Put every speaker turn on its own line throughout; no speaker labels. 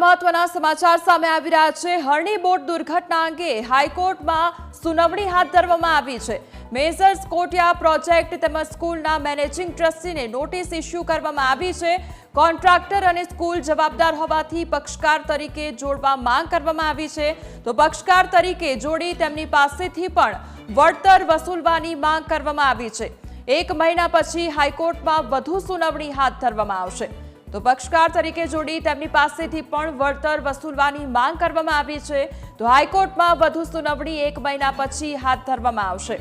મહત્વના સમાચાર સામે આવી રહ્યા છે। હરણી બોટ દુર્ઘટના અંગે હાઈકોર્ટમાં સુનાવણી હાથ ધરવામાં આવી છે। મેસર્સ કોટિયા પ્રોજેક્ટ તેમજ સ્કૂલના મેનેજિંગ ટ્રસ્ટીને નોટિસ ઇસ્યુ કરવામાં આવી છે। કોન્ટ્રાક્ટર અને સ્કૂલ જવાબદાર હોવાથી પક્ષકાર તરીકે જોડવા માંગ કરવામાં આવી છે। તો પક્ષકાર તરીકે જોડી તેમની પાસેથી પણ વળતર વસૂલવાની માંગ કરવામાં આવી છે। 1 મહિના પછી હાઈકોર્ટમાં વધુ સુનાવણી હાથ ધરવામાં આવશે। તો પક્ષકાર તરીકે જોડી તેમની પાસેથી પણ વળતર વસૂલવાની માંગ કરવામાં આવી છે। તો હાઈકોર્ટમાં વધુ સુનાવણી 1 મહિના પછી હાથ ધરવામાં આવશે।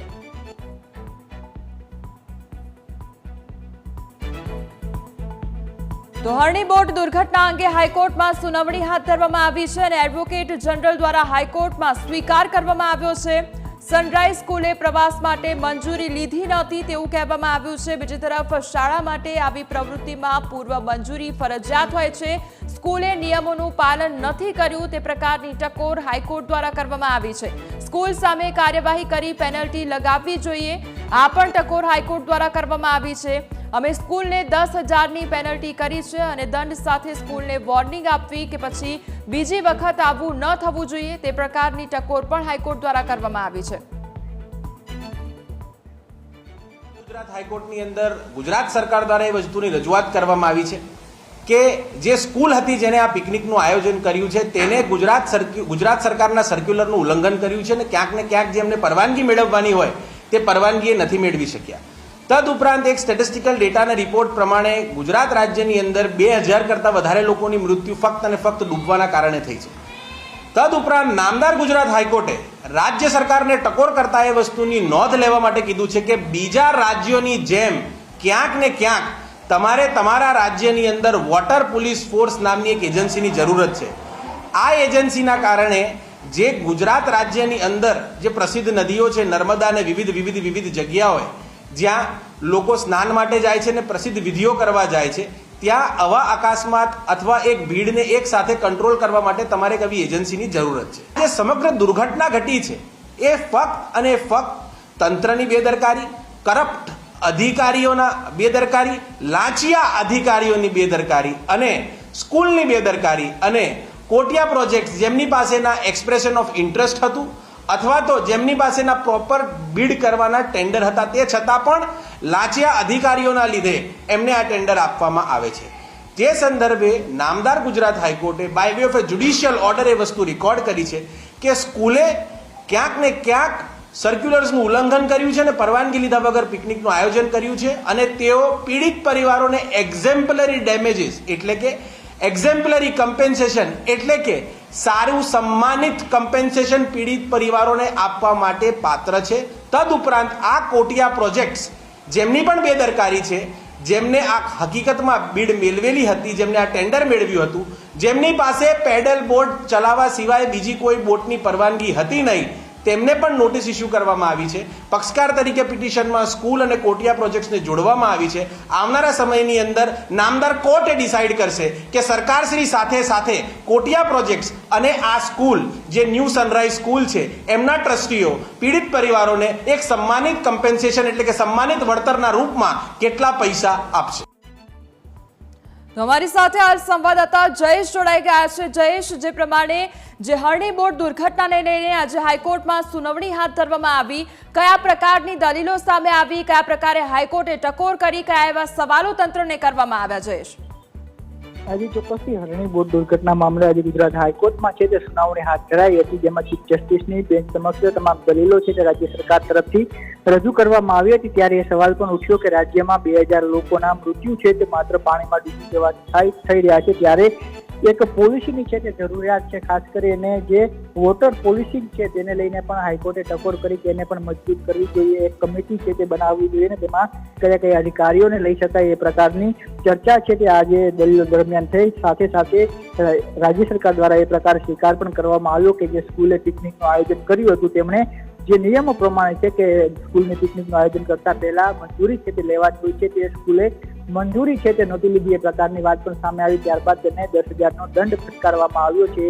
તો હરણી બોટ દુર્ઘટના અંગે હાઈકોર્ટમાં સુનાવણી હાથ ધરવામાં આવી છે અને એડવોકેટ જનરલ દ્વારા હાઈકોર્ટમાં સ્વીકાર કરવામાં આવ્યો છે। સનરાઈઝ સ્કૂલે પ્રવાસ માટે મંજૂરી લીધી નહોતી તેવું કહેવામાં આવ્યું છે। બીજી તરફ શાળા માટે આવી પ્રવૃત્તિમાં પૂર્વ મંજૂરી ફરજિયાત હોય છે। સ્કૂલે નિયમોનું પાલન નથી કર્યું તે પ્રકારની ટકોર હાઈકોર્ટ દ્વારા કરવામાં આવી છે। સ્કૂલ સામે કાર્યવાહી કરી પેનલ્ટી લગાવવી જોઈએ, આ પણ ટકોર હાઈકોર્ટ દ્વારા કરવામાં આવી છે। અમે સ્કૂલને 10,000ની પેનલ્ટી કરી છે અને દંડ સાથે સ્કૂલને વોર્નિંગ આપવી કે પછી બીજી વખત આવું ન થવું જોઈએ તે પ્રકારની ટકોર પણ હાઈકોર્ટ દ્વારા કરવામાં આવી છે।
ગુજરાત હાઈકોર્ટની અંદર ગુજરાત સરકાર દ્વારા એ વસ્તુની રજૂઆત કરવામાં આવી છે કે જે સ્કૂલ હતી જેને આ પિકનિકનું આયોજન કર્યું છે તેને ગુજરાત સરકારના સર્ક્યુલરનું ઉલ્લંઘન કર્યું છે અને ક્યાંક ને ક્યાંક જેમને પરવાનગી મેળવવાની હોય તે પરવાનગી નથી મેળવી શક્યા। તદુપરાંત એક સ્ટેટિસ્ટિકલ ડેટાના રિપોર્ટ પ્રમાણે ગુજરાત રાજ્યની અંદર 2000 કરતાં વધારે લોકોની મૃત્યુ ફક્ત અને ફક્ત ડૂબવાના કારણે થઈ છે। તદુપરાંત નામદાર ગુજરાત હાઈકોર્ટે રાજ્ય સરકારને ટકોર કરતા એ વસ્તુની નોંધ લેવા માટે કીધું છે કે બીજા રાજ્યોની જેમ ક્યાંક ને ક્યાંક તમારે તમારા રાજ્યની અંદર વોટર પોલીસ ફોર્સ નામની એક એજન્સીની જરૂરત છે। આ એજન્સીના કારણે જે ગુજરાત રાજ્યની અંદર જે પ્રસિદ્ધ નદીઓ છે, નર્મદા અને વિવિધ જગ્યાઓએ જ્યાં લોકો સ્નાન માટે જાય છે અને પ્રસિદ્ધ વિધિઓ કરવા જાય છે, ત્યાં આવા અકસ્માત અથવા એક ભીડને એક સાથે કંટ્રોલ કરવા માટે તમારે એક આવી એજન્સીની જરૂરત છે। જે સમગ્ર દુર્ઘટના ઘટી છે એ ફક્ત અને ફક્ત તંત્રની બેદરકારી, કરપ્ટ અધિકારીઓના બેદરકારી, લાંચિયા અધિકારીઓની બેદરકારી અને સ્કૂલની બેદરકારી અને કોટિયા પ્રોજેક્ટ જેમની પાસેના એક્સપ્રેશન ઓફ ઇન્ટરેસ્ટ હતું અથવા તો જેમની પાસેના પ્રોપર બીડ કરવાના ટેન્ડર હતા તે છતાં પણ લાંચિયા અધિકારીઓના લીધે એમને આ ટેન્ડર આપવામાં આવે છે। તે સંદર્ભે નામદાર ગુજરાત હાઈકોર્ટે by way of a judicial order એ વસ્તુ રેકોર્ડ કરી છે કે સ્કૂલે ક્યાંક ને ક્યાંક સર્ક્યુલર્સનું ઉલ્લંઘન કર્યું છે અને પરવાનગી લીધા વગર પિકનિકનું આયોજન કર્યું છે અને તેઓ પીડિત પરિવારોને એક્ઝેમ્પલરી ડેમેજીસ એટલે કે એક્ઝેમ્પલરી કમ્પેન્સેશન એટલે કે સારું સન્માનિત કમ્પેન્સેશન પીડિત પરિવારોને આપવા માટે પાત્ર છે। તદુપરાંત આ કોટિયા પ્રોજેક્ટ્સ જેમની પણ બેદરકારી છે, જેમને આ હકીકતમાં બીડ મેળવેલી હતી, જેમને આ ટેન્ડર મેળવ્યું હતું, જેમની પાસે પેડલ બોટ ચલાવવા સિવાય બીજી કોઈ બોટની પરવાનગી હતી નહીં, તેમને પણ નોટિસ ઇસ્યુ કરવામાં આવી છે। પક્ષકાર તરીકે પિટિશનમાં સ્કૂલ અને કોટિયા પ્રોજેક્ટ્સને જોડવામાં આવી છે। આવનારા સમયની અંદર નામદાર કોર્ટ ડિસાઇડ કરશે કે સરકારશ્રી સાથે સાથે કોટિયા પ્રોજેક્ટ્સ અને આ સ્કૂલ જે ન્યૂ સનરાઈઝ સ્કૂલ છે એમના ટ્રસ્ટીઓ પીડિત પરિવારોને એક સન્માનિત કમ્પેન્સેશન એટલે કે સન્માનિત વળતરના રૂપમાં કેટલા પૈસા આપશે।
તો અમારી સાથે હાલ સંવાદદાતા જયેશ જોડાઈ ગયા છે। જયેશ, જે પ્રમાણે જે હરણી બોટ દુર્ઘટનાને લઈને આજે હાઈકોર્ટમાં સુનાવણી હાથ ધરવામાં આવી, કયા પ્રકારની દલીલો સામે આવી, કયા પ્રકારે હાઈકોર્ટે ટકોર કરી, કયા એવા સવાલો તંત્રને કરવામાં આવ્યા? જયેશ,
આજે ચોક્કસથી હરણી બોટ દુર્ઘટના મામલે આજે ગુજરાત હાઈકોર્ટમાં છે તે સુનાવણી હાથ ધરાઈ હતી, જેમાં ચીફ જસ્ટિસની બેન્ચ સમક્ષ તમામ દલીલો છે તે રાજ્ય સરકાર તરફથી રજૂ કરવામાં આવી હતી। ત્યારે એ સવાલ પણ ઉઠ્યો કે રાજ્યમાં 2000 લોકોના મૃત્યુ છે તે માત્ર પાણીમાં ડૂબી જવા થઈ રહ્યા છે, ત્યારે એક પોલિસીની છે તે જરૂરિયાત છે। ખાસ કરીને જે વોટર પોલિસી છે તેને લઈને પણ હાઈકોર્ટે ટકોર કરી તેને પણ મજબૂત કરવી જોઈએ, એક કમિટી છે તે બનાવવી જોઈએ ને તેમાં કયા અધિકારીઓને લઈ શકાય એ પ્રકારની ચર્ચા છે તે આજે દલીલો દરમિયાન થઈ। સાથે સાથે રાજ્ય સરકાર દ્વારા એ પ્રકાર સ્વીકાર પણ કરવામાં આવ્યો કે જે સ્કૂલે પિકનિકનું આયોજન કર્યું હતું તેમણે જે નિયમો પ્રમાણે છે કે સ્કૂલની પિકનિકનું આયોજન કરતા પહેલા મંજૂરી છે તે લેવાની હોય છે, તે સ્કૂલે મંજૂરી છે તે નહોતી લીધી એ પ્રકારની વાત પણ સામે આવી। ત્યારબાદ તેને 10,000નો દંડ ફટકારવામાં આવ્યો છે।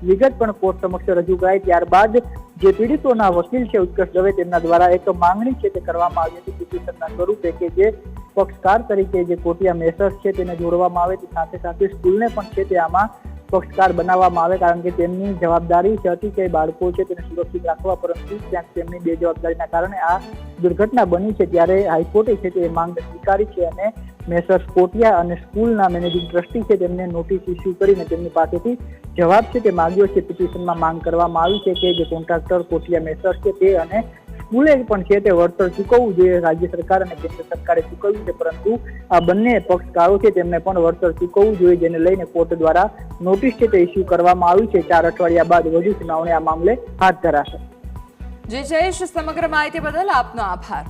વિગત પણ કોર્ટ સમક્ષ રજૂ કરાઈ। ત્યારબાદ જે પીડિતોના વકીલ છે ઉત્કર્ષ દવે તેમના દ્વારા એક માંગણી છે તે કરવામાં આવી હતી પિટિશનના સ્વરૂપે કે જે પક્ષકાર તરીકે જે કોટિયા મેસર્સ છે તેને જોડવામાં આવે, સાથે સાથે સ્કૂલને પણ છે તે આમાં પક્ષકાર બનાવવામાં આવે, કારણ કે તેમની જવાબદારી હતી કે બાળકો છે તેને સુરક્ષિત રાખવા, પરંતુ ક્યાંક તેમની બેજવાબદારીના કારણે આ દુર્ઘટના બની છે। ત્યારે હાઈકોર્ટે છે તે માંગ સ્વીકારી છે અને મેસર્સ કોટિયા અને સ્કૂલના મેનેજિંગ ટ્રસ્ટી છે તેમને નોટિસ ઇસ્યુ કરીને તેમની પાસેથી જવાબ છે તે માંગ્યો છે। પિટિશનમાં માંગ કરવામાં આવી છે કે જે કોન્ટ્રાક્ટર કોટિયા મેસર્સ છે તે અને સ્કૂલે પણ છે તે વળતર ચૂકવવું જોઈએ। રાજ્ય સરકાર અને કેન્દ્ર સરકારે ચૂકવ્યું છે, પરંતુ આ બંને પક્ષકારો છે તેમને પણ વળતર ચૂકવવું જોઈએ, જેને લઈને કોર્ટ દ્વારા નોટિસ છે તે ઇસ્યુ કરવામાં આવી છે। 4 અઠવાડિયા બાદ વધુ સુનાવણી આ મામલે હાથ ધરાશે।
જયેશ, સમગ્ર માહિતી બદલ આપનો આભાર।